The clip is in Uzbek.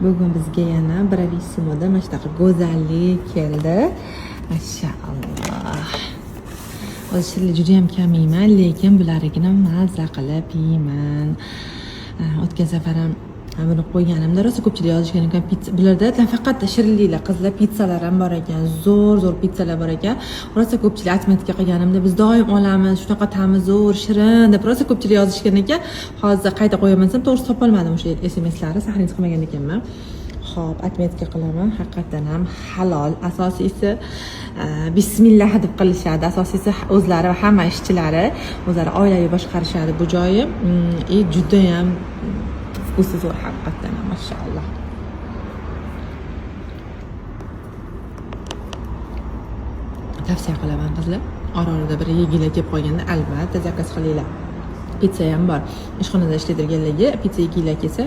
Bugun bizga yana Bravissimoda mana shunaqa go'zallik keldi. Mashaalloh. O'zi shirinlik juda ham kam yeyman, lekin bularigina mazza qilib yeyman. O'tgan safar ham buni qo'yganimda rosa ko'pchilik yozishgan ekan, bularda faqat shirinliklar, qizlar pizzalar ham bor ekan, zo'r pizzalar bor ekan. Rosa ko'pchilik atmetka qilganimda biz doim olamiz, shunaqa ta'mi zo'r, shirin deb rosa ko'pchilik yozishgan ekan. Hozir qayta qo'yaman desam, to'g'risi topolmadim o'sha SMS'larni, saqlanib qilmagan ekanman. Xo'p, atmetka qilaman. Haqiqatan ham halol. Asosiysi bismillah deb qilishadi. Asosiysi o'zlari hamma ishchilari o'zlari oilaviy boshqarishadi bu joyi. Juda ham vkusi zo'r haqiqatan ham, mashalloh. Tavsiya qilaman qizlar. Orolida bir yegilar kelib qolganda albatta zakaz qilinglar. Pizza ham bor. Ishxonada ishlaydiganlarga pizza yegilar kelsa